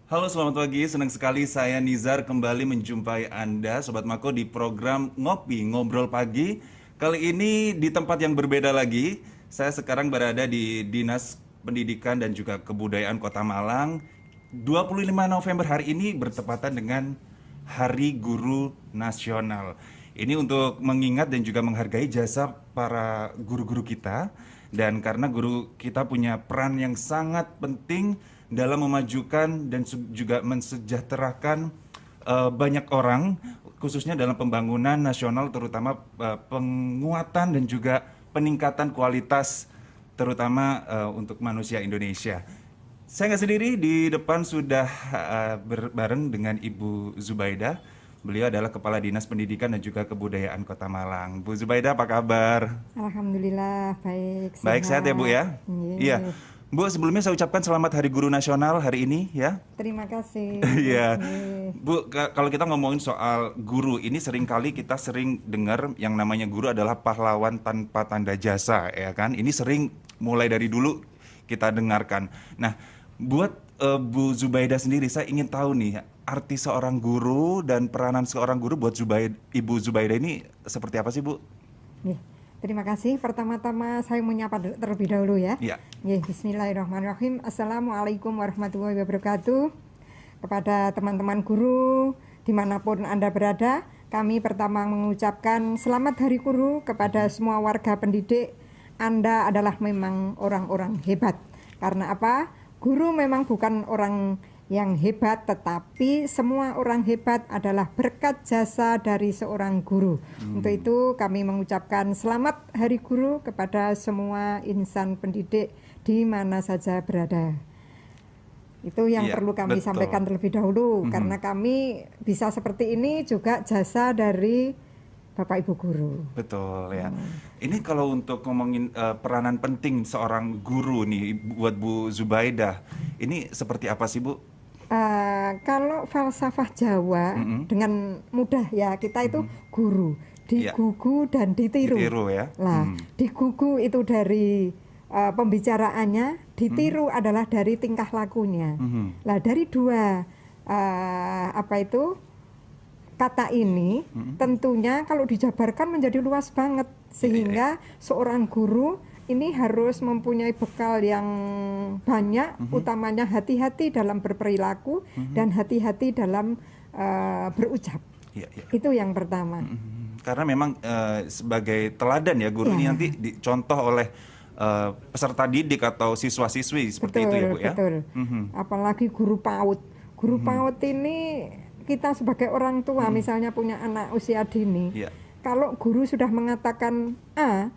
Halo, selamat pagi. Senang sekali saya Nizar kembali menjumpai Anda, Sobat Mako, di program Ngopi Ngobrol Pagi. Kali ini di tempat yang berbeda lagi. Saya sekarang berada di Dinas Pendidikan dan juga Kebudayaan Kota Malang. 25 November hari ini bertepatan dengan Hari Guru Nasional. Ini untuk mengingat dan juga menghargai jasa para guru-guru kita. Dan karena guru kita punya peran yang sangat penting dalam memajukan dan juga mensejahterakan banyak orang, khususnya dalam pembangunan nasional, terutama penguatan dan juga peningkatan kualitas, terutama untuk manusia Indonesia. Saya nggak sendiri, di depan sudah bareng dengan Ibu Zubaidah. Beliau adalah Kepala Dinas Pendidikan dan juga Kebudayaan Kota Malang. Bu Zubaidah, apa kabar? Alhamdulillah, baik, Baik, sehat ya Bu ya? Iya. Nggih. Bu, sebelumnya saya ucapkan selamat Hari Guru Nasional hari ini ya. Terima kasih. Iya. Nggih. Bu, kalau kita ngomongin soal guru, ini seringkali kita sering dengar yang namanya guru adalah pahlawan tanpa tanda jasa, ya kan? Ini sering mulai dari dulu kita dengarkan. Nah, buat Bu Zubaidah sendiri, saya ingin tahu nih, arti seorang guru dan peranan seorang guru buat Ibu Zubaidah ini seperti apa sih, Bu? Nggih. Terima kasih. Pertama-tama saya menyapa terlebih dahulu ya. Iya. Nggih, bismillahirrahmanirrahim. Assalamualaikum warahmatullahi wabarakatuh. Kepada teman-teman guru dimanapun Anda berada, kami pertama mengucapkan selamat Hari Guru kepada semua warga pendidik. Anda adalah memang orang-orang hebat. Karena apa? Guru memang bukan orang yang hebat, tetapi semua orang hebat adalah berkat jasa dari seorang guru. Untuk itu kami mengucapkan selamat Hari Guru kepada semua insan pendidik di mana saja berada. Itu yang Iya, perlu kami betul. sampaikan terlebih dahulu, karena kami bisa seperti ini juga jasa dari Bapak Ibu Guru. Betul ya. Ini kalau untuk ngomongin peranan penting seorang guru nih buat Bu Zubaidah, ini seperti apa sih Bu? Kalau falsafah Jawa dengan mudah ya, kita itu guru, Iya. digugu dan ditiru. Ditiru ya. Lah, digugu itu dari pembicaraannya, ditiru adalah dari tingkah lakunya. Lah, dari dua kata ini tentunya kalau dijabarkan menjadi luas banget, sehingga seorang guru ini harus mempunyai bekal yang banyak, utamanya hati-hati dalam berperilaku dan hati-hati dalam berucap. Iya, iya. Itu yang pertama. Karena memang sebagai teladan ya guru ini Ya. nanti dicontoh oleh peserta didik atau siswa-siswi seperti itu ya Bu ya. Betul. Apalagi guru PAUD. Guru PAUD ini kita sebagai orang tua misalnya punya anak usia dini. Iya. Kalau guru sudah mengatakan A,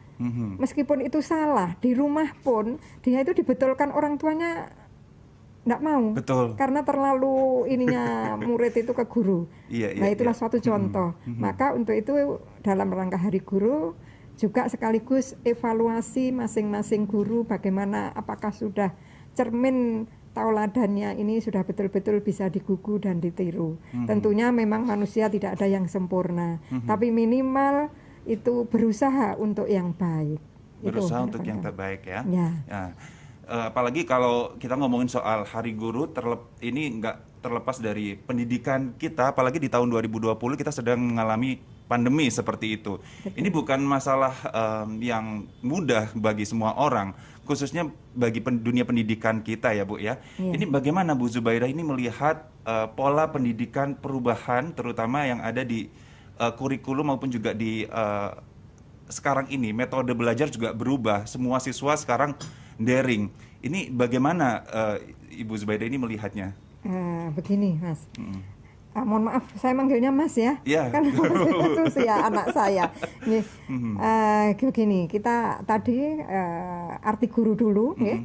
meskipun itu salah, di rumah pun dia itu dibetulkan orang tuanya enggak mau. Betul. Karena terlalu ininya murid itu ke guru. Iya, iya, Nah, itulah iya. suatu contoh. Maka untuk itu dalam rangka Hari Guru juga sekaligus evaluasi masing-masing guru, bagaimana, apakah sudah cermin tauladannya ini sudah betul-betul bisa digugu dan ditiru. Tentunya memang manusia tidak ada yang sempurna, tapi minimal itu berusaha untuk yang baik. Berusaha Itu untuk yang harapan terbaik ya. kami. Ya. Nah, apalagi kalau kita ngomongin soal Hari Guru, ini nggak terlepas dari pendidikan kita, apalagi di tahun 2020 kita sedang mengalami pandemi seperti itu. Ini bukan masalah yang mudah bagi semua orang, khususnya bagi dunia pendidikan kita ya Bu ya. Iya. Ini bagaimana Bu Zubaidah ini melihat pola pendidikan perubahan, terutama yang ada di kurikulum maupun juga di sekarang ini metode belajar juga berubah. Semua siswa sekarang daring. Ini bagaimana Ibu Zubaidah ini melihatnya? Begini, Mas. Mohon maaf, saya manggilnya Mas ya. Iya. Kan Mas itu sih ya anak saya. Nih, begini, kita tadi arti guru dulu, nggih.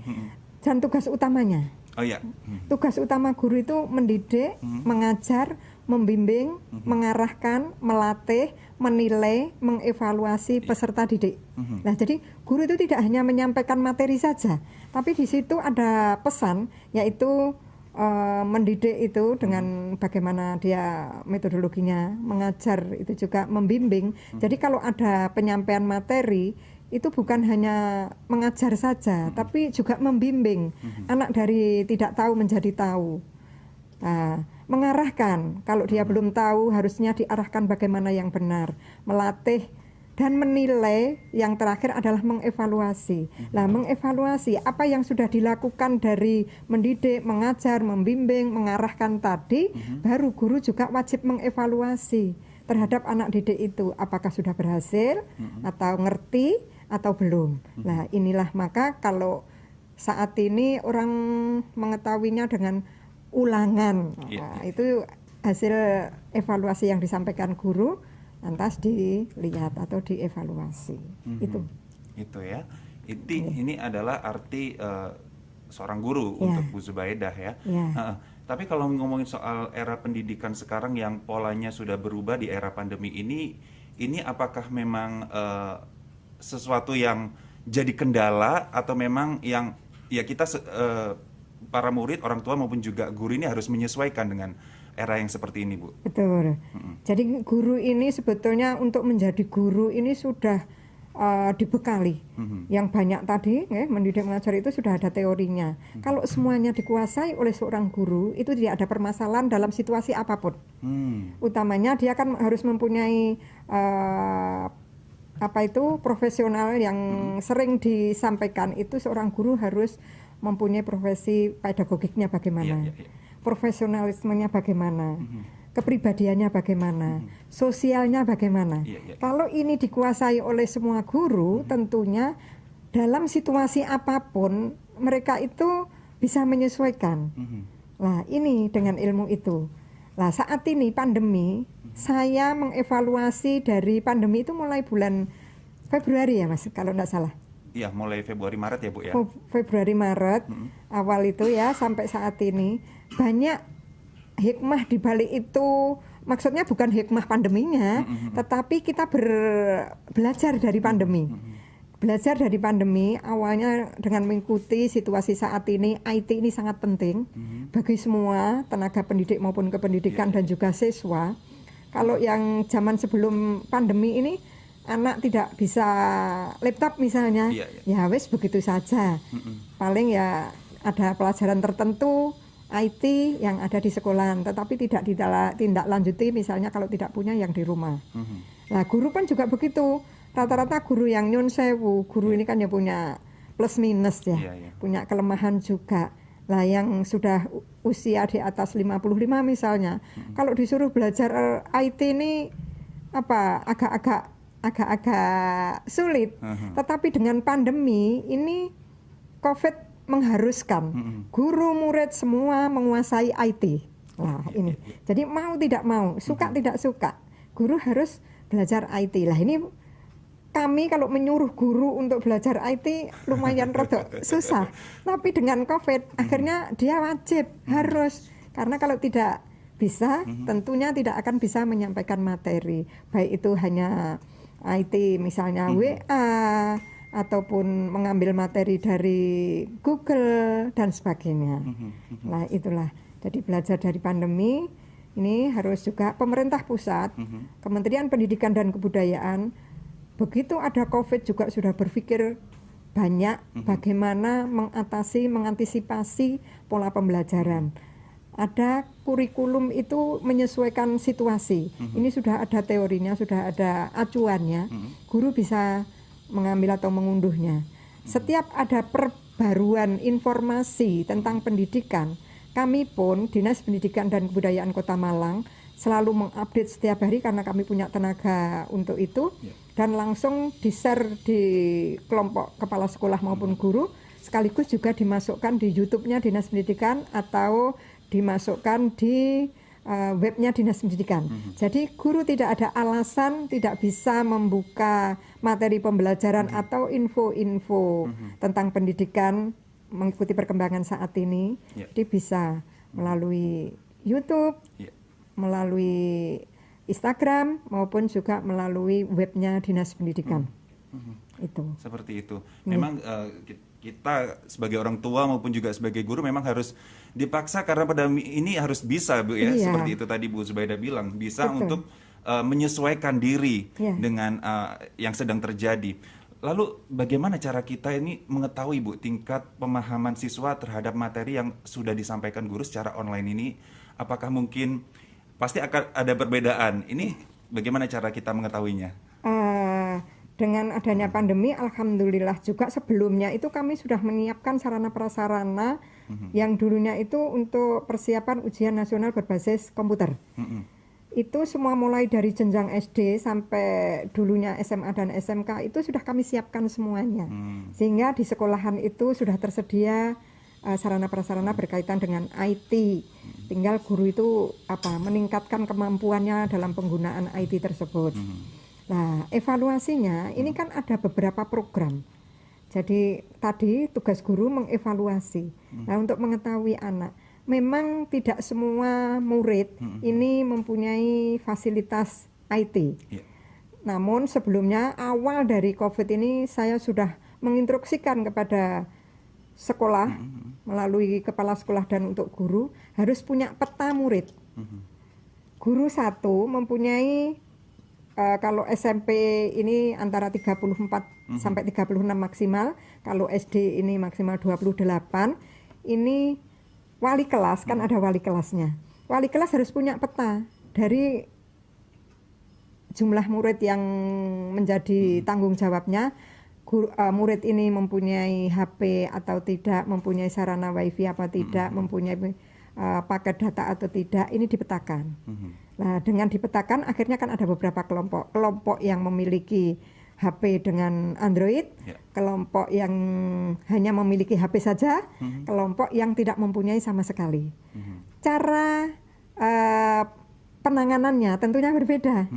Dan tugas utamanya. Oh iya. Tugas utama guru itu mendidik, mengajar, membimbing, mengarahkan, melatih, menilai, mengevaluasi peserta didik. Nah, jadi guru itu tidak hanya menyampaikan materi saja, tapi di situ ada pesan, yaitu mendidik itu dengan bagaimana dia metodologinya, mengajar itu juga membimbing. Jadi kalau ada penyampaian materi itu bukan hanya mengajar saja, tapi juga membimbing anak dari tidak tahu menjadi tahu. Nah, mengarahkan, kalau dia belum tahu harusnya diarahkan bagaimana yang benar, melatih dan menilai. Yang terakhir adalah mengevaluasi. Nah, mengevaluasi apa yang sudah dilakukan dari mendidik, mengajar, membimbing, mengarahkan tadi, baru guru juga wajib mengevaluasi terhadap anak didik itu, apakah sudah berhasil atau ngerti atau belum. Nah, inilah maka kalau saat ini orang mengetahuinya dengan ulangan. Nah, itu hasil evaluasi yang disampaikan guru, lantas dilihat atau dievaluasi. Itu ya. Ini adalah arti seorang guru untuk Bu Zubaidah ya. Tapi kalau ngomongin soal era pendidikan sekarang yang polanya sudah berubah di era pandemi ini apakah memang sesuatu yang jadi kendala atau memang yang ya kita para murid, orang tua maupun juga guru ini harus menyesuaikan dengan era yang seperti ini, Bu? Betul. Jadi guru ini sebetulnya untuk menjadi guru ini sudah dibekali. Yang banyak tadi, mendidik mengajar itu sudah ada teorinya. Kalau semuanya dikuasai oleh seorang guru, itu tidak ada permasalahan dalam situasi apapun. Utamanya dia kan harus mempunyai profesional yang sering disampaikan itu. Seorang guru harus mempunyai profesi pedagogiknya bagaimana, profesionalismenya bagaimana, kepribadiannya bagaimana, sosialnya bagaimana. Kalau ini dikuasai oleh semua guru, tentunya dalam situasi apapun mereka itu bisa menyesuaikan. Nah, ini dengan ilmu itu. Nah, saat ini pandemi, saya mengevaluasi dari pandemi itu mulai bulan Februari ya Mas, kalau tidak salah. Iya, mulai Februari Maret ya Bu ya. Februari Maret awal itu ya sampai saat ini banyak hikmah di balik itu. Maksudnya bukan hikmah pandeminya, tetapi kita belajar dari pandemi. Belajar dari pandemi awalnya dengan mengikuti situasi saat ini. IT ini sangat penting bagi semua tenaga pendidik maupun kependidikan dan juga siswa. Kalau yang zaman sebelum pandemi ini anak tidak bisa laptop misalnya, ya wes begitu saja. Paling ya ada pelajaran tertentu IT yang ada di sekolahan, tetapi tidak ditindaklanjuti misalnya kalau tidak punya yang di rumah. Nah, guru pun juga begitu. Rata-rata guru yang nyun sewu, guru ini kan ya punya plus minus ya, punya kelemahan juga. Lah yang sudah usia di atas 55 misalnya, kalau disuruh belajar IT ini agak sulit. Tetapi dengan pandemi ini COVID mengharuskan guru murid semua menguasai IT. Nah, ini. Jadi mau tidak mau, suka tidak suka, guru harus belajar IT. Lah ini kami kalau menyuruh guru untuk belajar IT lumayan rada susah. Tapi dengan COVID akhirnya dia wajib harus, karena kalau tidak bisa tentunya tidak akan bisa menyampaikan materi. Baik itu hanya IT misalnya WA ataupun mengambil materi dari Google dan sebagainya. Nah, itulah. Jadi belajar dari pandemi ini harus juga pemerintah pusat, Kementerian Pendidikan dan Kebudayaan, begitu ada COVID juga sudah berpikir banyak bagaimana mengantisipasi pola pembelajaran. Ada kurikulum itu menyesuaikan situasi. Ini sudah ada teorinya, sudah ada acuannya. Guru bisa mengambil atau mengunduhnya. Setiap ada perbaruan informasi tentang pendidikan, kami pun Dinas Pendidikan dan Kebudayaan Kota Malang selalu mengupdate setiap hari karena kami punya tenaga untuk itu, dan langsung di-share di kelompok kepala sekolah maupun guru, sekaligus juga dimasukkan di YouTube-nya Dinas Pendidikan atau dimasukkan di webnya Dinas Pendidikan. Jadi guru tidak ada alasan tidak bisa membuka materi pembelajaran atau info-info tentang pendidikan mengikuti perkembangan saat ini. Dia bisa melalui YouTube, melalui Instagram maupun juga melalui webnya Dinas Pendidikan. Itu. Seperti itu. Memang kita sebagai orang tua maupun juga sebagai guru memang harus dipaksa karena pada ini harus bisa Bu ya, seperti itu tadi Bu Zubaidah bilang, bisa untuk menyesuaikan diri dengan yang sedang terjadi. Lalu bagaimana cara kita ini mengetahui Bu tingkat pemahaman siswa terhadap materi yang sudah disampaikan guru secara online ini? Apakah mungkin pasti akan ada perbedaan? Ini bagaimana cara kita mengetahuinya? Dengan adanya pandemi, alhamdulillah juga sebelumnya itu kami sudah menyiapkan sarana prasarana yang dulunya itu untuk persiapan ujian nasional berbasis komputer. Itu semua mulai dari jenjang SD sampai dulunya SMA dan SMK itu sudah kami siapkan semuanya. Sehingga di sekolahan itu sudah tersedia sarana prasarana berkaitan dengan IT. Tinggal guru itu meningkatkan kemampuannya dalam penggunaan IT tersebut. Nah, evaluasinya ini kan ada beberapa program. Jadi tadi tugas guru mengevaluasi. Nah, untuk mengetahui anak, memang tidak semua murid ini mempunyai fasilitas IT. Namun sebelumnya awal dari COVID ini saya sudah menginstruksikan kepada sekolah melalui kepala sekolah dan untuk guru harus punya peta murid. Guru satu mempunyai kalau SMP ini antara 34 sampai 36 maksimal, kalau SD ini maksimal 28. Ini wali kelas, kan ada wali kelasnya. Wali kelas harus punya peta dari jumlah murid yang menjadi tanggung jawabnya. Murid ini mempunyai HP atau tidak, mempunyai sarana wifi apa tidak, mempunyai paket data atau tidak, ini dipetakan. Nah, dengan dipetakan akhirnya kan ada beberapa kelompok yang memiliki HP dengan Android, kelompok yang hanya memiliki HP saja, kelompok yang tidak mempunyai sama sekali. Cara penanganannya tentunya berbeda.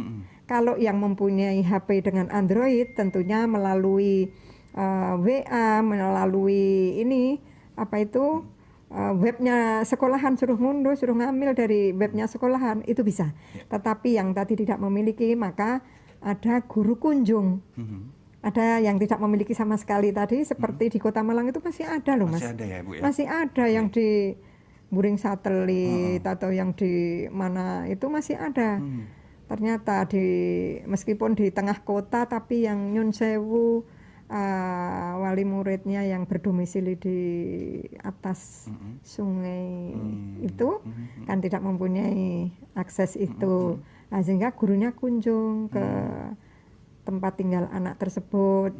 Kalau yang mempunyai HP dengan Android tentunya melalui WA, melalui ini webnya sekolahan, suruh ngunduh, suruh ngambil dari webnya sekolahan, itu bisa. Tetapi yang tadi tidak memiliki, maka ada guru kunjung. Ada yang tidak memiliki sama sekali tadi, seperti di Kota Malang itu masih ada loh, Mas. Masih ada ya, Bu ya? Masih ada yang di Buring Satelit atau yang di mana itu masih ada. Ternyata meskipun di tengah kota, tapi yang Nyun Sewu, wali muridnya yang berdomisili di atas sungai itu kan tidak mempunyai akses itu. Nah, sehingga gurunya kunjung ke tempat tinggal anak tersebut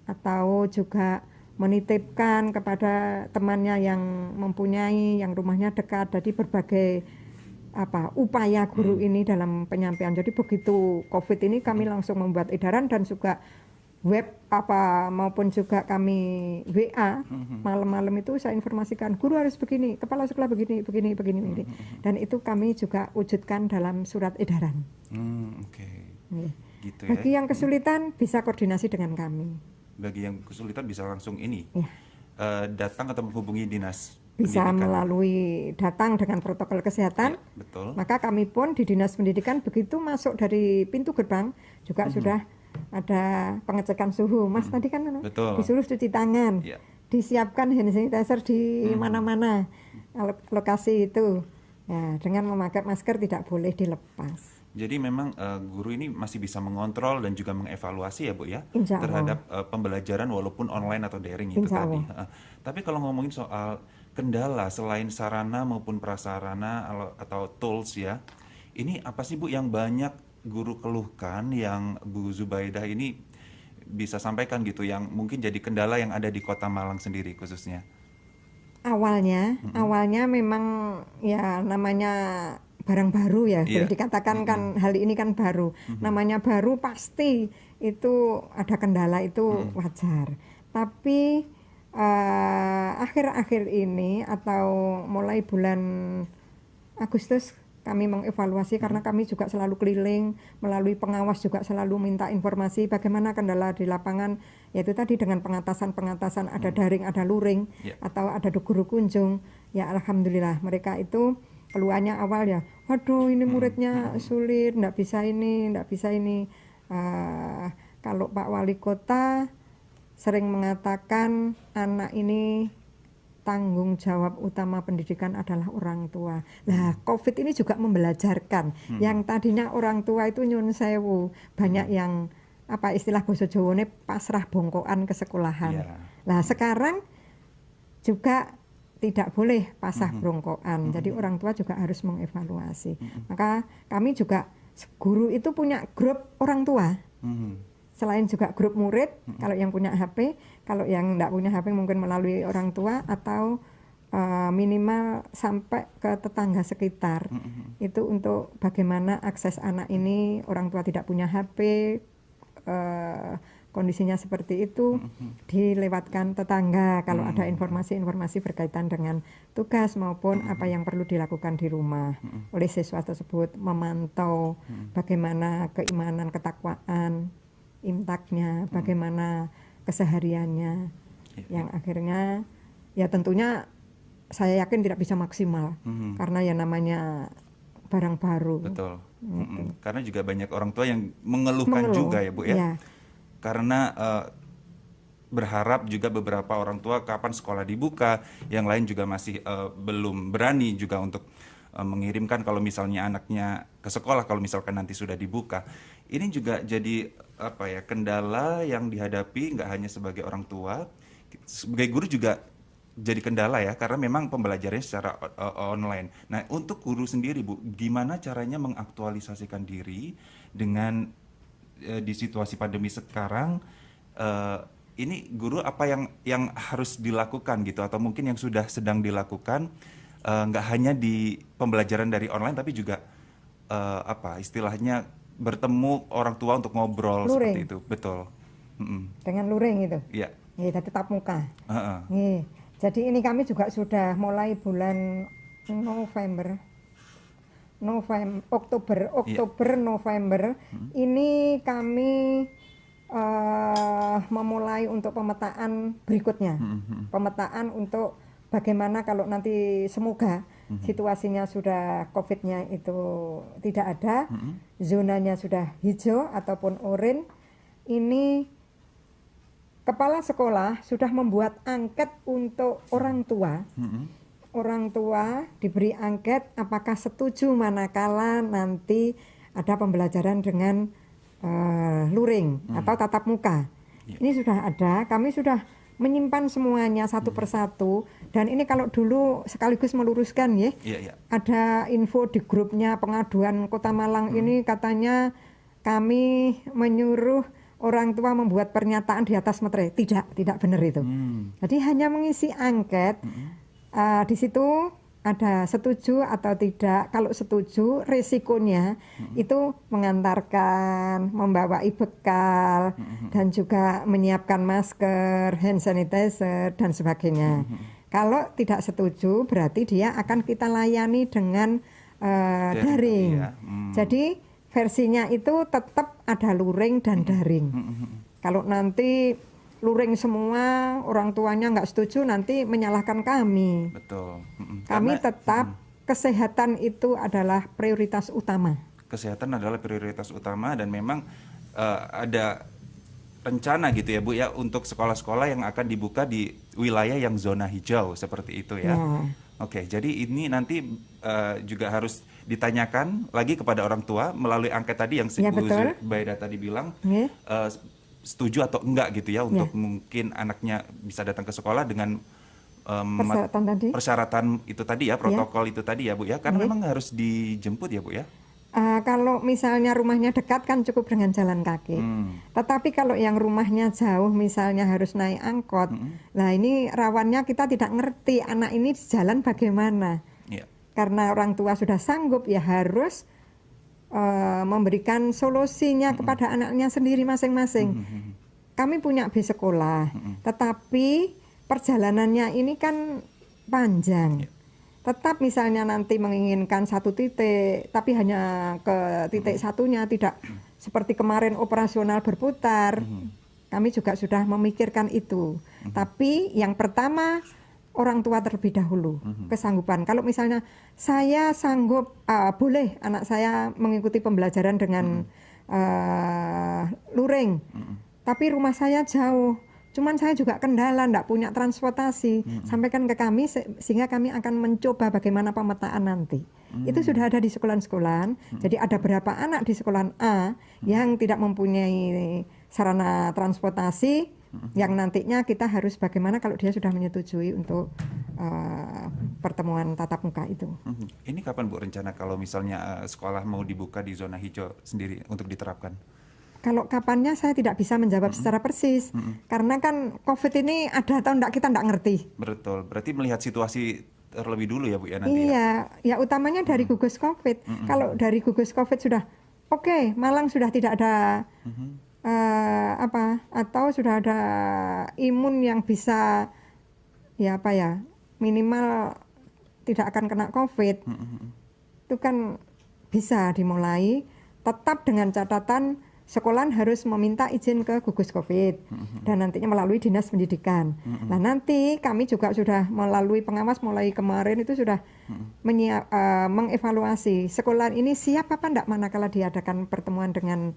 atau juga menitipkan kepada temannya yang mempunyai, yang rumahnya dekat. Jadi berbagai upaya guru ini dalam penyampaian. Jadi begitu COVID ini kami langsung membuat edaran dan juga web maupun juga kami WA malam-malam itu saya informasikan guru harus begini, kepala sekolah begini. Dan itu kami juga wujudkan dalam surat edaran. Gitu ya. Bagi yang kesulitan bisa koordinasi dengan kami. Bagi yang kesulitan bisa langsung datang atau menghubungi dinas bisa pendidikan. Melalui datang dengan protokol kesehatan. Betul. Maka kami pun di dinas pendidikan begitu masuk dari pintu gerbang juga sudah ada pengecekan suhu. Mas tadi kan disuruh cuci tangan, disiapkan hand sanitizer di mana-mana lokasi itu. Ya, dengan memakai masker tidak boleh dilepas. Jadi memang guru ini masih bisa mengontrol dan juga mengevaluasi ya, Bu ya, terhadap pembelajaran walaupun online atau daring itu tadi. Tapi kalau ngomongin soal kendala selain sarana maupun prasarana atau tools ya, ini apa sih, Bu, yang banyak guru keluhkan yang Bu Zubaidah ini bisa sampaikan gitu, yang mungkin jadi kendala yang ada di Kota Malang sendiri khususnya? Awalnya memang ya namanya barang baru ya, boleh dikatakan kan hal ini kan baru. Namanya baru pasti itu ada kendala, itu wajar. Tapi akhir-akhir ini atau mulai bulan Agustus kami mengevaluasi karena kami juga selalu keliling, melalui pengawas juga selalu minta informasi bagaimana kendala di lapangan, yaitu tadi dengan pengatasan ada daring, ada luring, atau ada guru kunjung. Ya alhamdulillah mereka itu keluarnya awal ya, waduh ini muridnya sulit, nggak bisa ini. Kalau Pak Wali Kota sering mengatakan anak ini tanggung jawab utama pendidikan adalah orang tua. Nah, COVID ini juga membelajarkan. Yang tadinya orang tua itu nyun sewu, banyak yang istilah basa Jawane pasrah bongkoan ke sekolahan. Nah, sekarang juga tidak boleh pasah brongkoan. Jadi orang tua juga harus mengevaluasi. Maka kami juga guru itu punya grup orang tua. Selain juga grup murid, kalau yang punya HP, kalau yang tidak punya HP mungkin melalui orang tua atau minimal sampai ke tetangga sekitar. Itu untuk bagaimana akses anak ini, orang tua tidak punya HP, kondisinya seperti itu, dilewatkan tetangga kalau ada informasi-informasi berkaitan dengan tugas maupun apa yang perlu dilakukan di rumah oleh siswa tersebut, memantau bagaimana keimanan, ketakwaan, intaknya, bagaimana kesehariannya, yang akhirnya ya tentunya saya yakin tidak bisa maksimal karena ya namanya barang baru. Betul. Karena juga banyak orang tua yang mengeluhkan juga ya Bu ya. Ya. Karena berharap juga beberapa orang tua kapan sekolah dibuka, yang lain juga masih belum berani juga untuk mengirimkan kalau misalnya anaknya ke sekolah kalau misalkan nanti sudah dibuka. Ini juga jadi apa ya, kendala yang dihadapi nggak hanya sebagai orang tua, sebagai guru juga jadi kendala ya, karena memang pembelajarannya secara online. Nah, untuk guru sendiri Bu, gimana caranya mengaktualisasikan diri dengan di situasi pandemi sekarang? Ini guru apa yang harus dilakukan gitu, atau mungkin yang sudah sedang dilakukan, nggak hanya di pembelajaran dari online tapi juga apa istilahnya bertemu orang tua untuk ngobrol Luring. seperti itu, betul. Dengan luring itu. Iya. Nggih, tatap muka. Nggih. Jadi ini kami juga sudah mulai bulan Oktober, November. Ini kami memulai untuk pemetaan berikutnya. Pemetaan untuk bagaimana kalau nanti semoga situasinya sudah COVID-nya itu tidak ada, zonanya sudah hijau ataupun oranye. Ini kepala sekolah sudah membuat angket untuk orang tua. Orang tua diberi angket apakah setuju manakala nanti ada pembelajaran dengan luring atau tatap muka. Ini sudah ada, kami sudah menyimpan semuanya satu persatu. Dan ini kalau dulu sekaligus meluruskan ya, ada info di grupnya pengaduan Kota Malang ini katanya kami menyuruh orang tua membuat pernyataan di atas materai. Tidak benar itu. Jadi hanya mengisi angket, di situ ada setuju atau tidak. Kalau setuju, resikonya itu mengantarkan, membawai bekal, dan juga menyiapkan masker, hand sanitizer, dan sebagainya. Kalau tidak setuju, berarti dia akan kita layani dengan daring. Jadi versinya itu tetap ada luring dan daring. Kalau nanti luring semua, orang tuanya nggak setuju, nanti menyalahkan kami. Betul. Kami tetap kesehatan itu adalah prioritas utama. Kesehatan adalah prioritas utama, dan memang ada rencana gitu ya Bu ya untuk sekolah-sekolah yang akan dibuka di wilayah yang zona hijau seperti itu ya. Oke, jadi ini nanti juga harus ditanyakan lagi kepada orang tua melalui angket tadi yang Bu Zubaida tadi bilang, setuju atau enggak gitu ya untuk mungkin anaknya bisa datang ke sekolah dengan persyaratan itu tadi ya, protokol itu tadi ya Bu ya, karena memang harus dijemput ya Bu ya. Kalau misalnya rumahnya dekat kan cukup dengan jalan kaki. Tetapi kalau yang rumahnya jauh misalnya harus naik angkot, nah ini rawannya kita tidak ngerti anak ini di jalan bagaimana. Karena orang tua sudah sanggup ya harus memberikan solusinya kepada anaknya sendiri masing-masing. Kami punya bis sekolah, tetapi perjalanannya ini kan panjang. Tetap misalnya nanti menginginkan satu titik, tapi hanya ke titik satunya, tidak seperti kemarin operasional berputar. Kami juga sudah memikirkan itu. Tapi yang pertama orang tua terlebih dahulu, kesanggupan. Kalau misalnya saya sanggup, boleh anak saya mengikuti pembelajaran dengan luring, tapi rumah saya jauh. Cuman saya juga kendala, enggak punya transportasi. Sampaikan ke kami sehingga kami akan mencoba bagaimana pemetaan nanti. Itu sudah ada di sekolah-sekolah. Jadi ada berapa anak di sekolah A yang tidak mempunyai sarana transportasi, yang nantinya kita harus bagaimana kalau dia sudah menyetujui untuk pertemuan tatap muka itu. Ini kapan Bu rencana kalau misalnya sekolah mau dibuka di zona hijau sendiri untuk diterapkan? Kalau kapannya saya tidak bisa menjawab secara persis, karena kan COVID ini ada atau enggak kita enggak ngerti. Betul, berarti melihat situasi terlebih dulu ya Bu ya nanti ya? Iya, ya utamanya dari gugus COVID. Kalau dari gugus COVID sudah oke, Malang sudah tidak ada atau sudah ada imun yang bisa ya minimal tidak akan kena COVID. Itu kan bisa dimulai, tetap dengan catatan sekolah harus meminta izin ke gugus COVID dan nantinya melalui dinas pendidikan. Nah nanti kami juga sudah melalui pengawas mulai kemarin itu sudah mengevaluasi sekolah ini siap apa enggak manakala diadakan pertemuan dengan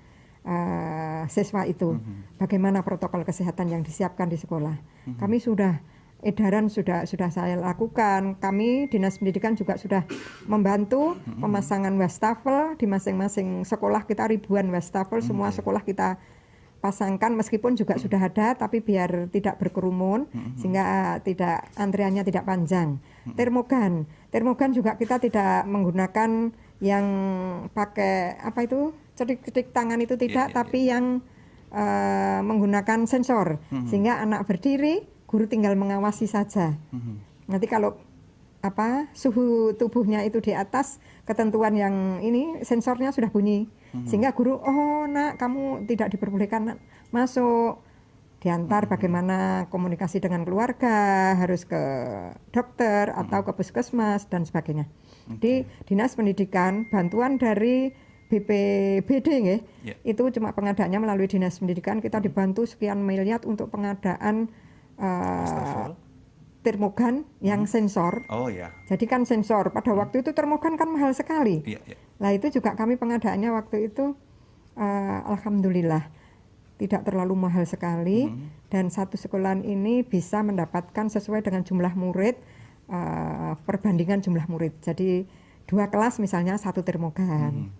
siswa itu. Bagaimana protokol kesehatan yang disiapkan di sekolah. Kami sudah edaran sudah saya lakukan. Kami dinas pendidikan juga sudah membantu pemasangan wastafel di masing-masing sekolah kita, ribuan wastafel semua sekolah kita pasangkan, meskipun juga sudah ada tapi biar tidak berkerumun sehingga tidak antriannya tidak panjang. Termogan juga kita tidak menggunakan yang pakai cedik-cedik tangan itu tidak, tapi yang menggunakan sensor sehingga anak berdiri, guru tinggal mengawasi saja. Nanti kalau suhu tubuhnya itu di atas ketentuan yang ini, sensornya sudah bunyi. Sehingga guru, oh nak kamu tidak diperbolehkan masuk. Diantar bagaimana komunikasi dengan keluarga, harus ke dokter atau ke puskesmas dan sebagainya. Di Dinas Pendidikan, bantuan dari BPBD itu cuma pengadaannya melalui Dinas Pendidikan, kita dibantu sekian miliar untuk pengadaan termogan yang sensor. Oh ya. Jadi kan sensor pada waktu itu termogan kan mahal sekali. Nah itu juga kami pengadaannya waktu itu alhamdulillah tidak terlalu mahal sekali dan satu sekolah ini bisa mendapatkan sesuai dengan jumlah murid, perbandingan jumlah murid. Jadi 2 kelas misalnya 1 termogan.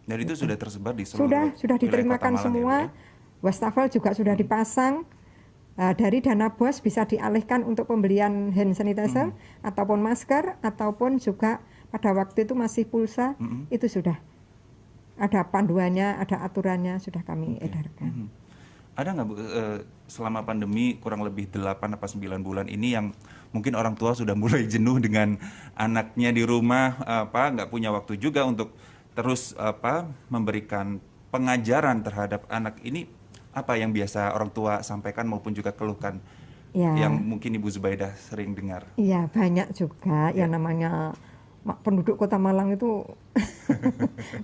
Dan itu sudah tersebar di seluruh sudah diterimakan semua. Wastafel juga sudah dipasang. Dari dana BOS bisa dialihkan untuk pembelian hand sanitizer ataupun masker, ataupun juga pada waktu itu masih pulsa, itu sudah ada panduannya, ada aturannya, sudah kami edarkan. Ada nggak Bu, selama pandemi kurang lebih 8 atau 9 bulan ini yang mungkin orang tua sudah mulai jenuh dengan anaknya di rumah, nggak punya waktu juga untuk terus memberikan pengajaran terhadap anak ini? Apa yang biasa orang tua sampaikan maupun juga keluhkan yang mungkin Ibu Zubaidah sering dengar? Iya, banyak juga yang namanya penduduk Kota Malang itu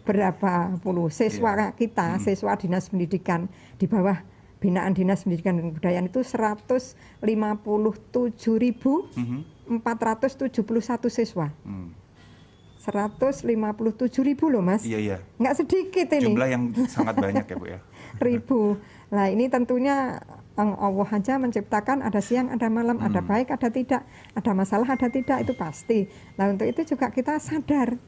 berapa puluh siswa kita, siswa dinas pendidikan di bawah binaan Dinas Pendidikan dan Kebudayaan itu 157.471 siswa. 157.000 loh Mas. Iya. Nggak sedikit ini. Jumlah yang sangat banyak ya Bu ya. Ribu. Nah ini tentunya Allah aja menciptakan ada siang, ada malam, ada baik, ada tidak, ada masalah, ada tidak, itu pasti. Nah untuk itu juga kita sadar.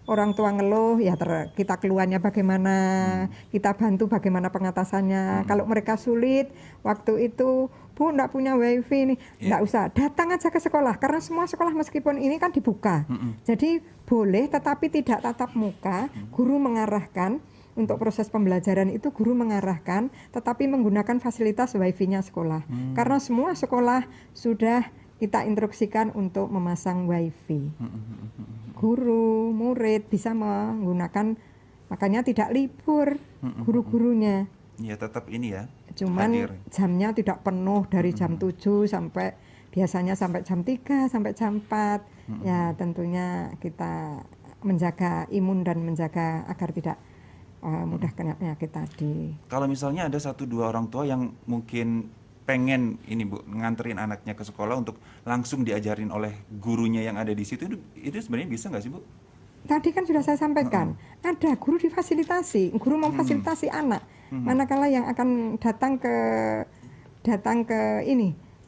Orang tua ngeluh, ya kita keluarnya bagaimana, kita bantu bagaimana pengatasannya. Kalau mereka sulit, waktu itu, Bu, enggak punya wifi nih, enggak usah, datang aja ke sekolah. Karena semua sekolah meskipun ini kan dibuka. Jadi boleh, tetapi tidak tatap muka, guru mengarahkan. Untuk proses pembelajaran itu guru mengarahkan, tetapi menggunakan fasilitas wifi-nya sekolah. Karena semua sekolah sudah kita instruksikan untuk memasang wifi. Guru, murid bisa menggunakan, makanya tidak libur guru-gurunya. Ya tetap ini ya. Cuman hadir. Jamnya tidak penuh dari jam 7 sampai biasanya sampai jam 3 sampai jam 4. Ya tentunya kita menjaga imun dan menjaga agar tidak mudah kena penyakit tadi. Kalau misalnya ada 1-2 orang tua yang mungkin pengen ini Bu nganterin anaknya ke sekolah untuk langsung diajarin oleh gurunya yang ada di situ, itu sebenarnya bisa nggak sih Bu? Tadi kan sudah saya sampaikan, ada guru difasilitasi, guru memfasilitasi anak. Manakala yang akan datang ke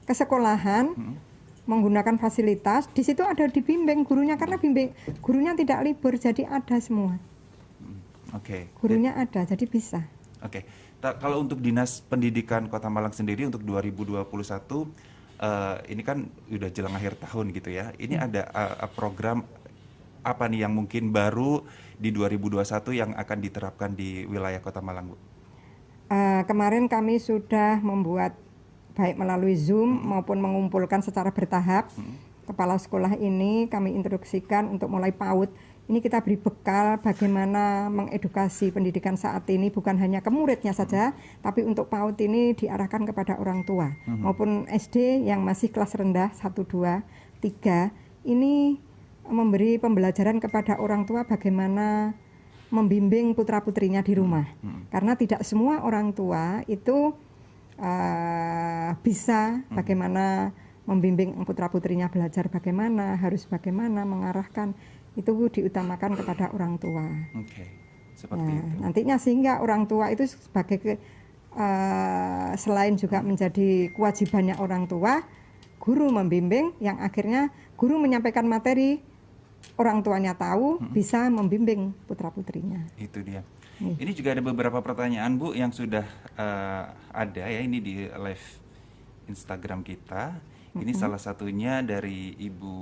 ke sekolahan menggunakan fasilitas, di situ ada dibimbing gurunya karena gurunya tidak libur, jadi ada semua. Gurunya ada, jadi bisa. Kalau untuk Dinas Pendidikan Kota Malang sendiri untuk 2021 ini kan udah jelang akhir tahun gitu ya. Ini ada program apa nih yang mungkin baru di 2021 yang akan diterapkan di wilayah Kota Malang, Bu? Kemarin kami sudah membuat baik melalui Zoom maupun mengumpulkan secara bertahap. Kepala sekolah ini kami instruksikan untuk mulai PAUD. Ini kita beri bekal bagaimana mengedukasi pendidikan saat ini bukan hanya ke muridnya saja, tapi untuk PAUD ini diarahkan kepada orang tua maupun SD yang masih kelas rendah 1, 2, 3. Ini memberi pembelajaran kepada orang tua bagaimana membimbing putra-putrinya di rumah. Karena tidak semua orang tua itu bisa bagaimana membimbing putra-putrinya belajar bagaimana, harus bagaimana mengarahkan. Itu diutamakan kepada orang tua. Oke, seperti itu. Nantinya sehingga orang tua itu sebagai selain juga menjadi kewajibannya orang tua, guru membimbing yang akhirnya guru menyampaikan materi, orang tuanya tahu, bisa membimbing putra-putrinya. Itu dia. Ini juga ada beberapa pertanyaan, Bu, yang sudah ada ya ini di live Instagram kita. Ini salah satunya dari Ibu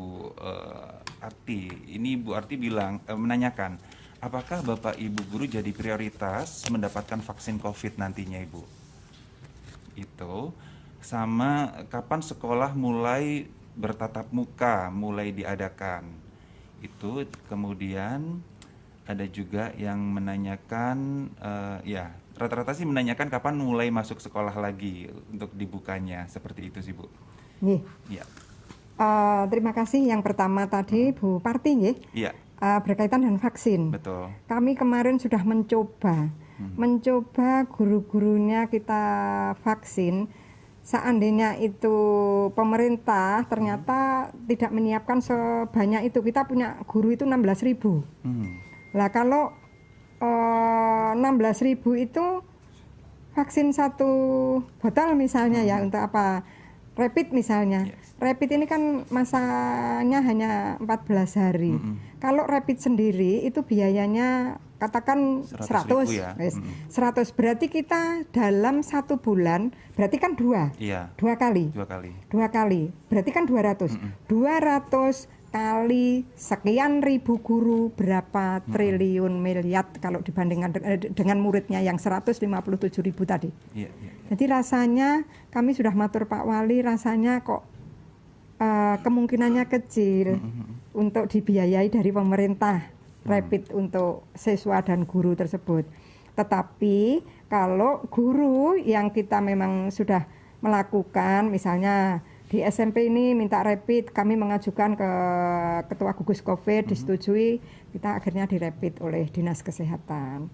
Arti. Ini Ibu Arti bilang menanyakan, apakah Bapak Ibu guru jadi prioritas mendapatkan vaksin COVID nantinya, Ibu? Itu sama kapan sekolah mulai bertatap muka mulai diadakan? Itu kemudian ada juga yang menanyakan ya rata-rata sih menanyakan kapan mulai masuk sekolah lagi untuk dibukanya, seperti itu sih, Bu. Ya. Terima kasih. Yang pertama tadi Bu Parti, Iya. Berkaitan dengan vaksin. Betul. Kami kemarin sudah mencoba guru-gurunya kita vaksin. Seandainya itu pemerintah ternyata tidak menyiapkan sebanyak itu, kita punya guru itu 16.000. Lah kalau 16.000 itu vaksin 1 botol misalnya ya untuk apa? Rapid misalnya. Rapid ini kan masanya hanya 14 hari. Kalau rapid sendiri itu biayanya katakan 100. Ya? 100 berarti kita dalam 1 bulan berarti kan 2. Iya. 2 kali. 2 kali. 2 kali. Berarti kan 200. 200 kali sekian ribu guru berapa triliun miliar kalau dibandingkan dengan muridnya yang 157.000 tadi. Iya. Jadi rasanya kami sudah matur Pak Wali, rasanya kok kemungkinannya kecil untuk dibiayai dari pemerintah rapid untuk siswa dan guru tersebut. Tetapi kalau guru yang kita memang sudah melakukan, misalnya di SMP ini minta rapid, kami mengajukan ke Ketua Gugus COVID, disetujui, kita akhirnya dirapid oleh Dinas Kesehatan.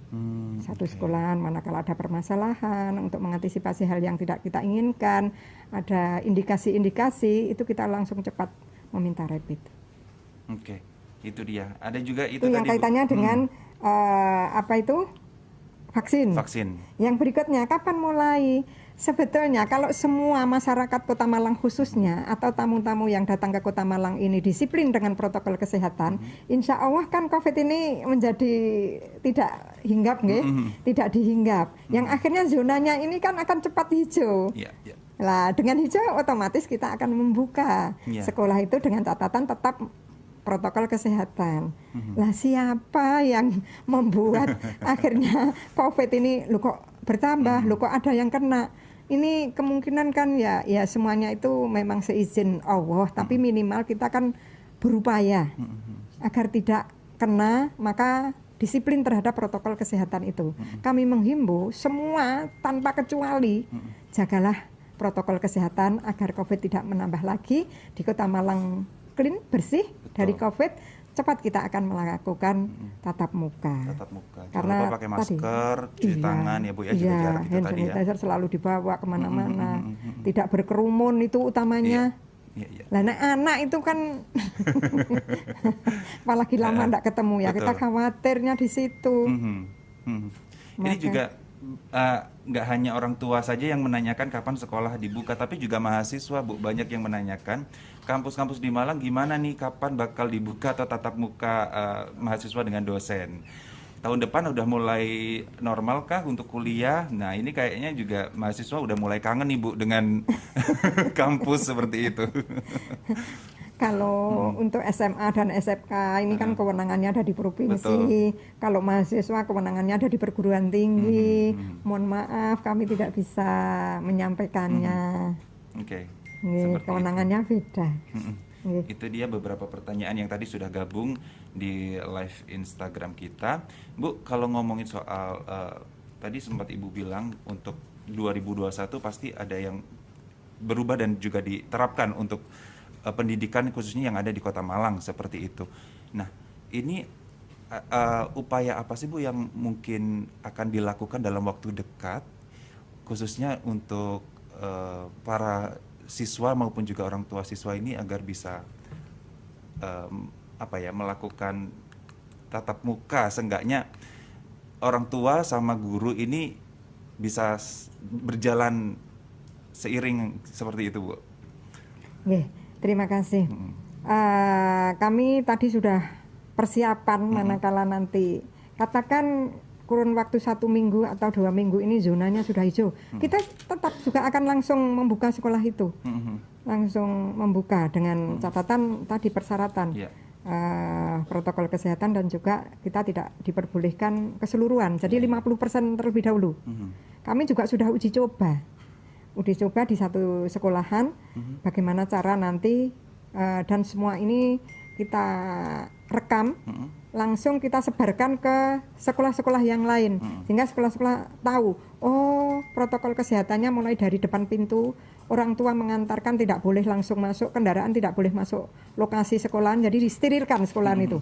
Satu sekolahan, manakala ada permasalahan, untuk mengantisipasi hal yang tidak kita inginkan, ada indikasi-indikasi, itu kita langsung cepat meminta rapid. Oke, itu dia. Ada juga itu yang tadi, kaitannya dengan apa itu? Vaksin. Yang berikutnya, kapan mulai? Sebetulnya kalau semua masyarakat Kota Malang khususnya atau tamu-tamu yang datang ke Kota Malang ini disiplin dengan protokol kesehatan, insya Allah kan COVID ini menjadi tidak hinggap, tidak dihinggap. Yang akhirnya zonanya ini kan akan cepat hijau. Nah, dengan hijau otomatis kita akan membuka sekolah itu dengan catatan tetap protokol kesehatan. Lah siapa yang membuat akhirnya COVID ini lu kok bertambah, lu kok ada yang kena? Ini kemungkinan kan ya semuanya itu memang seizin Allah, tapi minimal kita kan berupaya agar tidak kena, maka disiplin terhadap protokol kesehatan itu. Kami menghimbau semua tanpa kecuali jagalah protokol kesehatan agar COVID tidak menambah lagi di Kota Malang, clean, bersih. Betul. Dari COVID, cepat kita akan melakukan tatap muka. Karena pakai masker, cuci tangan ya Bu ya, jaga jarak itu hand tadi ya. sanitizer selalu dibawa kemana-mana, tidak berkerumun itu utamanya. Lah anak itu kan apalagi lama tidak ketemu ya, kita khawatirnya di situ. Ini juga nggak hanya orang tua saja yang menanyakan kapan sekolah dibuka, tapi juga mahasiswa, Bu, banyak yang menanyakan kampus-kampus di Malang gimana nih, kapan bakal dibuka atau tatap muka mahasiswa dengan dosen. tahun depan udah mulai normal kah untuk kuliah? Nah, ini kayaknya juga mahasiswa udah mulai kangen nih Bu dengan kampus seperti itu. Kalau untuk SMA dan SMK ini kan kewenangannya ada di provinsi. Betul. Kalau mahasiswa kewenangannya ada di perguruan tinggi. Mohon maaf kami tidak bisa menyampaikannya. Oke. Nggih, Seperti kewenangannya beda. Nggih. itu dia beberapa pertanyaan yang tadi sudah gabung di live Instagram kita. Bu, kalau ngomongin soal tadi sempat Ibu bilang untuk 2021 pasti ada yang berubah dan juga diterapkan untuk pendidikan khususnya yang ada di Kota Malang seperti itu. Nah, ini upaya apa sih Bu yang mungkin akan dilakukan dalam waktu dekat khususnya untuk para siswa maupun juga orang tua siswa ini agar bisa melakukan tatap muka, seenggaknya orang tua sama guru ini bisa berjalan seiring seperti itu, Bu. Nggih, terima kasih. Kami tadi sudah persiapan manakala nanti katakan kurun waktu 1 minggu atau 2 minggu ini zonanya sudah hijau. Kita tetap juga akan langsung membuka sekolah itu, langsung membuka dengan catatan tadi persyaratan. Yeah. Protokol kesehatan dan juga kita tidak diperbolehkan keseluruhan. Jadi 50% terlebih dahulu. Kami juga sudah uji coba di satu sekolahan bagaimana cara nanti dan semua ini kita rekam langsung kita sebarkan ke sekolah-sekolah yang lain sehingga sekolah-sekolah tahu protokol kesehatannya mulai dari depan pintu, orang tua mengantarkan tidak boleh langsung masuk, kendaraan tidak boleh masuk lokasi sekolahan, jadi disterilkan sekolahan itu.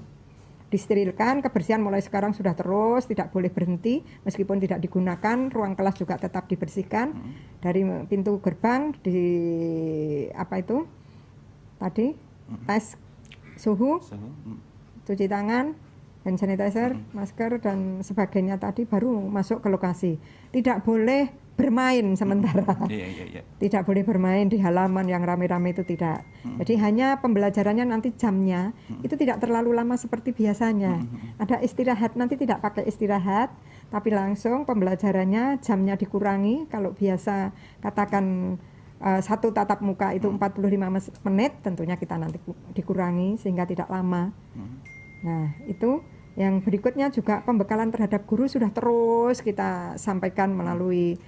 Disterilkan, kebersihan mulai sekarang sudah terus, tidak boleh berhenti meskipun tidak digunakan, ruang kelas juga tetap dibersihkan. Dari pintu gerbang tes suhu, cuci tangan, hand sanitizer, masker dan sebagainya tadi baru masuk ke lokasi. Tidak boleh bermain sementara. Tidak boleh bermain di halaman yang rame-rame itu tidak. Jadi hanya pembelajarannya nanti jamnya itu tidak terlalu lama seperti biasanya. Ada istirahat, nanti tidak pakai istirahat, tapi langsung pembelajarannya jamnya dikurangi. Kalau biasa katakan satu tatap muka itu 45 menit, tentunya kita nanti dikurangi sehingga tidak lama. Nah, itu yang berikutnya juga pembekalan terhadap guru sudah terus kita sampaikan melalui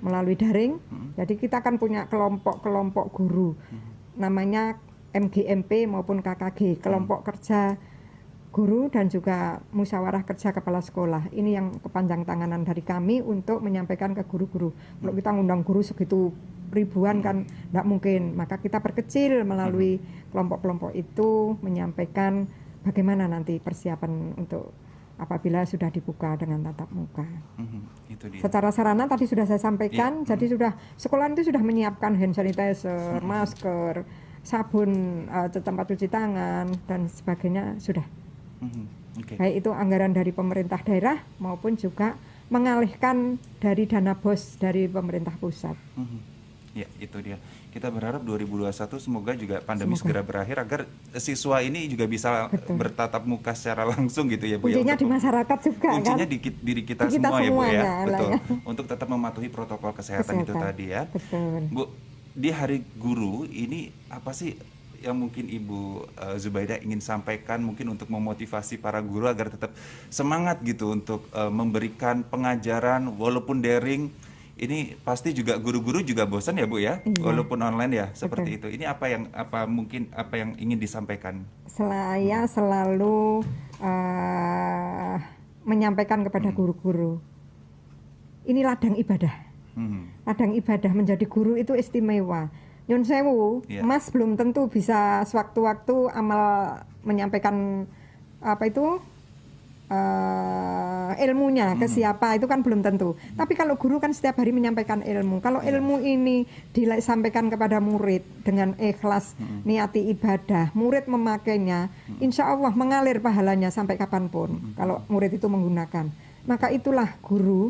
melalui daring. Jadi kita akan punya kelompok-kelompok guru, namanya MGMP maupun KKG, kelompok kerja guru dan juga musyawarah kerja kepala sekolah. Ini yang kepanjang tanganan dari kami untuk menyampaikan ke guru-guru. Kalau kita ngundang guru segitu ribuan kan tidak mungkin, maka kita perkecil melalui kelompok-kelompok itu menyampaikan bagaimana nanti persiapan untuk apabila sudah dibuka dengan tatap muka. Itu dia. Secara sarana tadi sudah saya sampaikan, jadi sekolah itu sudah menyiapkan hand sanitizer, masker, sabun, tempat cuci tangan dan sebagainya sudah. Baik itu anggaran dari pemerintah daerah maupun juga mengalihkan dari dana BOS dari pemerintah pusat. Ya, itu dia. Kita berharap 2021 semoga juga pandemi segera berakhir agar siswa ini juga bisa bertatap muka secara langsung gitu ya Bu. Kuncinya di masyarakat juga kuncinya kan? di diri kita semua ya Bu ya. Betul. Ya. Untuk tetap mematuhi protokol kesehatan itu tadi ya. Betul. Bu, di Hari Guru ini apa sih yang mungkin Ibu Zubaidah ingin sampaikan mungkin untuk memotivasi para guru agar tetap semangat gitu untuk memberikan pengajaran walaupun daring. Ini pasti juga guru-guru juga bosan ya Bu ya, walaupun online ya seperti itu. Ini apa yang ingin disampaikan? Saya selalu menyampaikan kepada guru-guru, ini ladang ibadah. Ladang ibadah menjadi guru itu istimewa. Nyun sewu, Mas belum tentu bisa sewaktu-waktu amal menyampaikan ilmunya ke siapa itu kan belum tentu. Tapi kalau guru kan setiap hari menyampaikan ilmu. Kalau ilmu ini disampaikan kepada murid dengan ikhlas niati ibadah, murid memakainya, insya Allah mengalir pahalanya sampai kapanpun. Kalau murid itu menggunakan, maka itulah guru.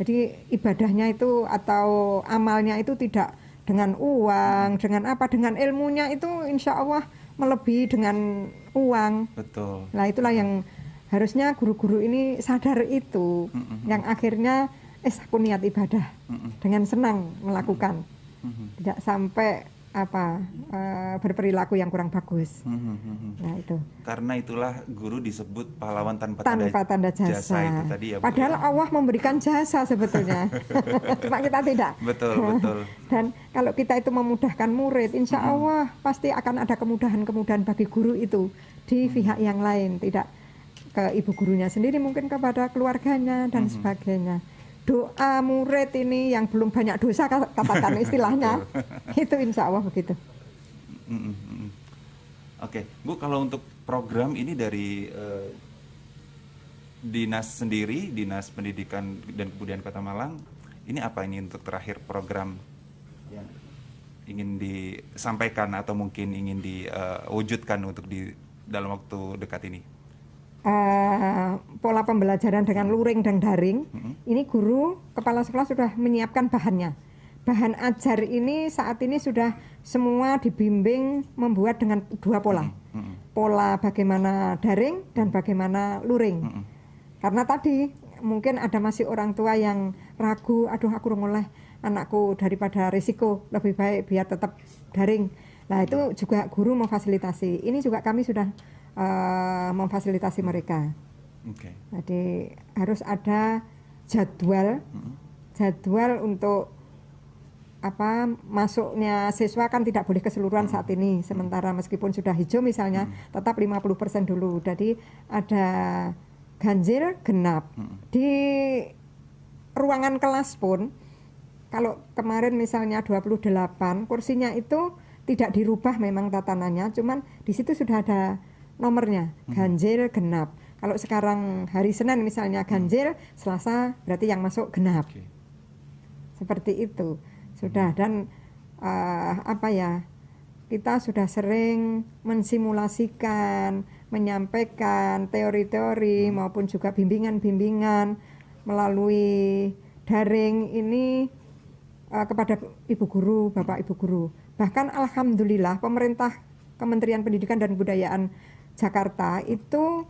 Jadi ibadahnya itu atau amalnya itu tidak dengan uang, dengan ilmunya itu insya Allah melebihi dengan uang. Betul. Nah itulah yang harusnya guru-guru ini sadar itu, yang akhirnya aku niat ibadah dengan senang melakukan, tidak sampai berperilaku yang kurang bagus. Nah itu. Karena itulah guru disebut pahlawan tanpa tanda jasa. Itu tadi ya, Bu. Padahal Allah memberikan jasa sebetulnya, cuma kita tidak. Betul. Dan kalau kita itu memudahkan murid, insya Allah pasti akan ada kemudahan-kemudahan bagi guru itu di pihak yang lain, tidak ke ibu gurunya sendiri, mungkin kepada keluarganya dan sebagainya. Doa murid ini yang belum banyak dosa, katakan istilahnya, itu insya Allah begitu. Oke, Bu, kalau untuk program ini dari dinas sendiri, Dinas Pendidikan dan Kebudayaan Kota Malang, ini apa ini untuk terakhir program yang ingin disampaikan atau mungkin ingin diwujudkan untuk di dalam waktu dekat ini? Pola pembelajaran dengan luring dan daring, ini guru kepala sekolah sudah menyiapkan bahannya. Bahan ajar ini saat ini sudah semua dibimbing membuat dengan 2 pola. Pola bagaimana daring dan bagaimana luring. Karena tadi mungkin ada masih orang tua yang ragu, aduh aku ngoleh anakku daripada risiko, lebih baik biar tetap daring. Nah itu juga guru memfasilitasi. Ini juga kami sudah memfasilitasi mereka. Jadi harus ada jadwal untuk masuknya siswa kan tidak boleh keseluruhan saat ini. Sementara meskipun sudah hijau misalnya, tetap 50% dulu. Jadi ada ganjil genap. Di ruangan kelas pun, kalau kemarin misalnya 28, kursinya itu tidak dirubah memang tatanannya, cuman di situ sudah ada nomornya, ganjil genap. Kalau sekarang hari Senin misalnya ganjil, Selasa berarti yang masuk genap. Seperti itu. Sudah, dan kita sudah sering mensimulasikan, menyampaikan teori-teori maupun juga bimbingan-bimbingan melalui daring ini kepada ibu guru, bapak ibu guru. Bahkan alhamdulillah pemerintah Kementerian Pendidikan dan Kebudayaan Jakarta itu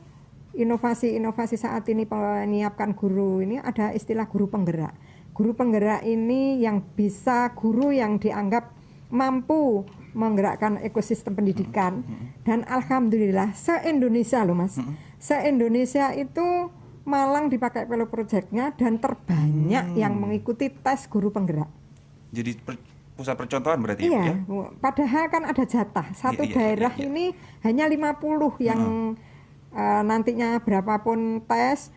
inovasi-inovasi saat ini menyiapkan guru ini ada istilah guru penggerak. Guru penggerak ini yang bisa guru yang dianggap mampu menggerakkan ekosistem pendidikan, dan alhamdulillah se-Indonesia loh Mas. Se-Indonesia itu Malang dipakai pilot projectnya dan terbanyak yang mengikuti tes guru penggerak. Jadi pusat percontohan berarti iya, ya? Padahal kan ada jatah. Satu daerah ini hanya 50 yang nantinya berapapun tes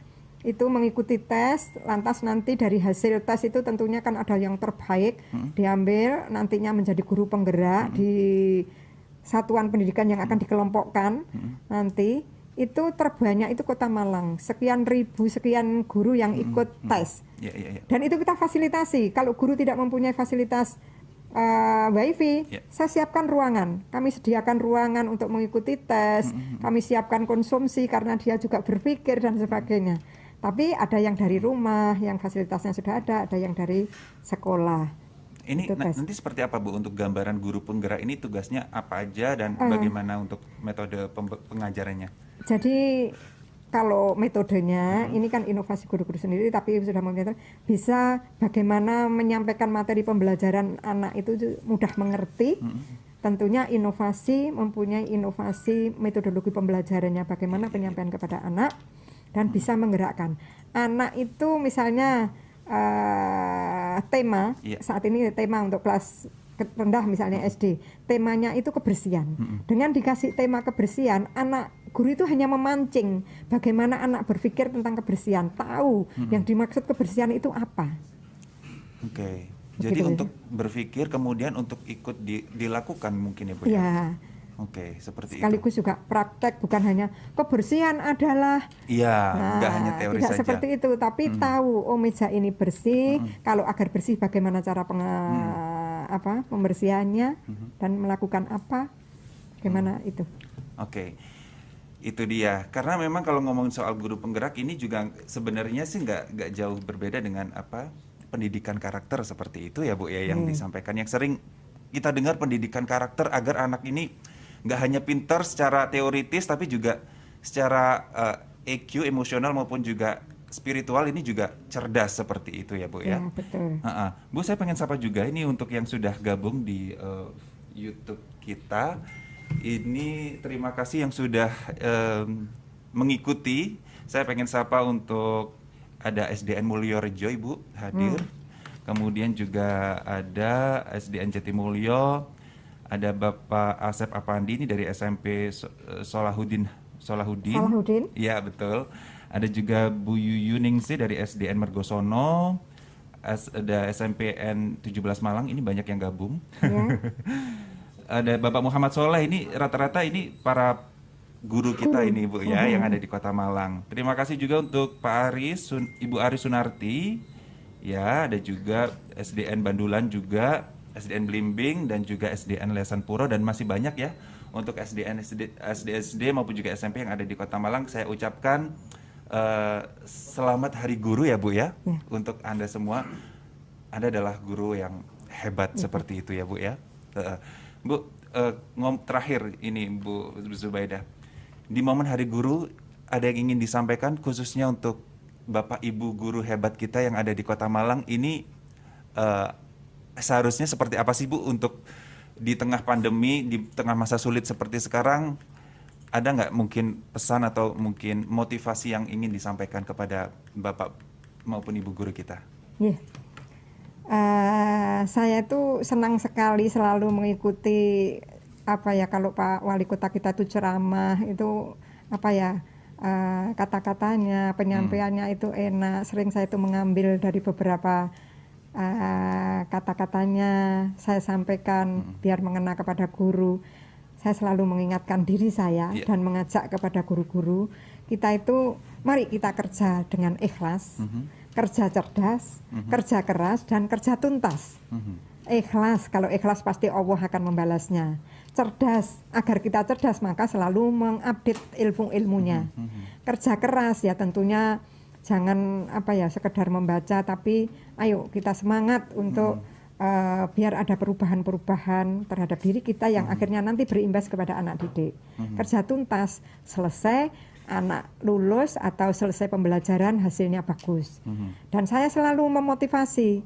itu mengikuti tes, lantas nanti dari hasil tes itu tentunya kan ada yang terbaik diambil, nantinya menjadi guru penggerak di satuan pendidikan yang akan dikelompokkan nanti. Itu terbanyak itu Kota Malang, sekian ribu, sekian guru yang ikut tes. Dan itu kita fasilitasi. Kalau guru tidak mempunyai fasilitas wifi, saya siapkan ruangan. Kami sediakan ruangan untuk mengikuti tes, kami siapkan konsumsi karena dia juga berpikir dan sebagainya. Tapi ada yang dari rumah, yang fasilitasnya sudah ada yang dari sekolah. Ini nanti seperti apa Bu untuk gambaran guru penggerak ini, tugasnya apa aja dan bagaimana untuk metode pengajarannya? Jadi kalau metodenya ini kan inovasi guru-guru sendiri, tapi sudah bisa bagaimana menyampaikan materi pembelajaran anak itu mudah mengerti. Tentunya inovasi mempunyai inovasi metodologi pembelajarannya, bagaimana penyampaian kepada anak dan bisa menggerakkan anak itu. Misalnya tema saat ini tema untuk kelas rendah misalnya SD, temanya itu kebersihan. Dengan dikasih tema kebersihan, anak guru itu hanya memancing bagaimana anak berpikir tentang kebersihan, tahu yang dimaksud kebersihan itu apa. Jadi untuk berpikir kemudian untuk ikut dilakukan mungkin ya Bu ya. Seperti sekaligus itu. Juga praktek, bukan hanya kebersihan adalah nggak hanya teori tidak saja. Seperti itu, tapi tahu meja ini bersih, kalau agar bersih bagaimana cara pembersihannya dan melakukan apa, bagaimana itu. Itu dia. Karena memang kalau ngomongin soal guru penggerak ini juga sebenarnya sih nggak jauh berbeda dengan pendidikan karakter seperti itu ya Bu ya, yang disampaikan, yang sering kita dengar pendidikan karakter agar anak ini nggak hanya pintar secara teoritis tapi juga secara EQ emosional maupun juga spiritual ini juga cerdas seperti itu ya Bu Ya, ya. betul. Bu, saya pengen sapa juga ini untuk yang sudah gabung di YouTube kita. Ini terima kasih yang sudah mengikuti. Saya pengen sapa untuk ada SDN Mulyorejo Ibu hadir. Kemudian juga ada SDN Jatimulyo, ada Bapak Asep Apandi ini dari SMP Solahuddin. Salahuddin. Iya, betul. Ada juga Bu Yuyuningsi dari SDN Mergosono. Ada SMPN 17 Malang, ini banyak yang gabung. Ya. Ada Bapak Muhammad Soleh, ini rata-rata ini para guru kita ini Bu ya, yang ada di Kota Malang. Terima kasih juga untuk Pak Aris, Ibu Aris Sunarti. Ya, ada juga SDN Bandulan juga, SDN Blimbing dan juga SDN Lesan Puro dan masih banyak ya untuk SD maupun juga SMP yang ada di Kota Malang. Saya ucapkan selamat Hari Guru ya Bu ya, untuk Anda semua. Anda adalah guru yang hebat seperti itu ya Bu ya. Bu, terakhir ini Bu Zubaidah, di momen Hari Guru ada yang ingin disampaikan khususnya untuk Bapak Ibu guru hebat kita yang ada di Kota Malang ini, seharusnya seperti apa sih Bu untuk di tengah pandemi, di tengah masa sulit seperti sekarang, ada nggak mungkin pesan atau mungkin motivasi yang ingin disampaikan kepada Bapak maupun Ibu guru kita? Yeah. Saya tuh senang sekali selalu mengikuti apa ya, kalau Pak Wali Kota kita tuh ceramah itu apa ya, kata-katanya, penyampaiannya itu enak. Sering saya tuh mengambil dari beberapa kata-katanya saya sampaikan biar mengena kepada guru. Saya selalu mengingatkan diri saya dan mengajak kepada guru-guru, kita itu mari kita kerja dengan ikhlas, kerja cerdas, kerja keras dan kerja tuntas. Ikhlas, kalau ikhlas pasti Allah akan membalasnya. Cerdas, agar kita cerdas maka selalu mengupdate ilmu-ilmunya. Kerja keras ya tentunya jangan apa ya sekedar membaca, tapi ayo kita semangat untuk biar ada perubahan-perubahan terhadap diri kita yang akhirnya nanti berimbas kepada anak didik. Kerja tuntas, selesai anak lulus atau selesai pembelajaran hasilnya bagus. Dan saya selalu memotivasi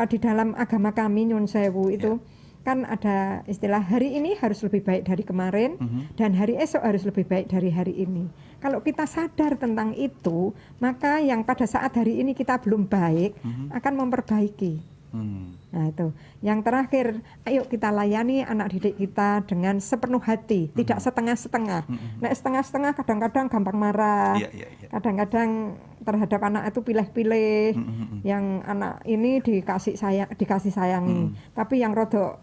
di dalam agama kami Nyun Sewu itu kan ada istilah hari ini harus lebih baik dari kemarin dan hari esok harus lebih baik dari hari ini. Kalau kita sadar tentang itu, maka yang pada saat hari ini kita belum baik akan memperbaiki. Nah itu. Yang terakhir, ayo kita layani anak didik kita dengan sepenuh hati, tidak setengah-setengah. Nah setengah-setengah kadang-kadang gampang marah, kadang-kadang terhadap anak itu pilih-pilih. Yang anak ini dikasih sayangi, tapi yang rodok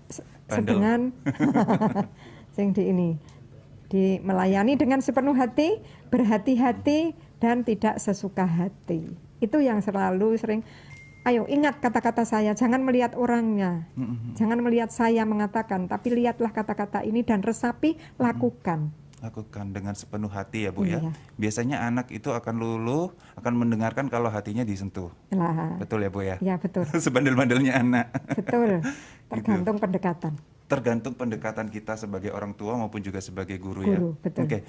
sedengan, sing di ini, melayani dengan sepenuh hati, berhati-hati dan tidak sesuka hati. Itu yang selalu sering. Ayo ingat kata-kata saya, jangan melihat orangnya, jangan melihat saya mengatakan, tapi lihatlah kata-kata ini dan resapi, lakukan. Lakukan dengan sepenuh hati ya Bu ya. Biasanya anak itu akan luluh, akan mendengarkan kalau hatinya disentuh. Betul ya Bu ya? Ya betul. Sebandel-bandelnya anak. Betul, tergantung pendekatan. Tergantung pendekatan kita sebagai orang tua maupun juga sebagai guru ya. Betul. Oke.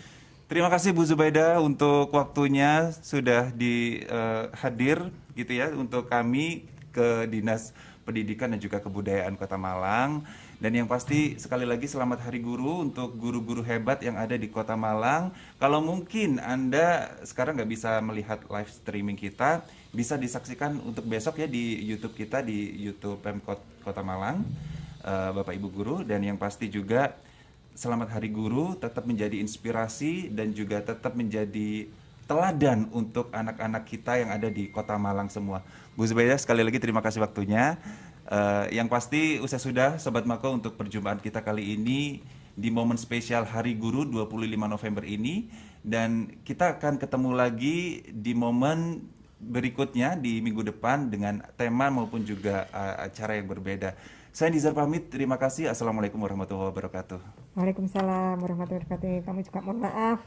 Terima kasih Bu Zubaidah untuk waktunya sudah hadir gitu ya untuk kami ke Dinas Pendidikan dan juga Kebudayaan Kota Malang. Dan yang pasti sekali lagi selamat Hari Guru untuk guru-guru hebat yang ada di Kota Malang. Kalau mungkin Anda sekarang nggak bisa melihat live streaming kita, bisa disaksikan untuk besok ya di YouTube kita, di YouTube Pemkot Kota Malang, Bapak Ibu Guru. Dan yang pasti juga selamat Hari Guru, tetap menjadi inspirasi dan juga tetap menjadi teladan untuk anak-anak kita yang ada di Kota Malang semua. Bu Zubaidah sekali lagi terima kasih waktunya. Yang pasti usai sudah Sobat Mako untuk perjumpaan kita kali ini di momen spesial Hari Guru 25 November ini. Dan kita akan ketemu lagi di momen berikutnya di minggu depan dengan tema maupun juga acara yang berbeda. Saya Nizar pamit, terima kasih. Assalamualaikum warahmatullahi wabarakatuh. Waalaikumsalam warahmatullahi wabarakatuh. Kami juga mohon maaf.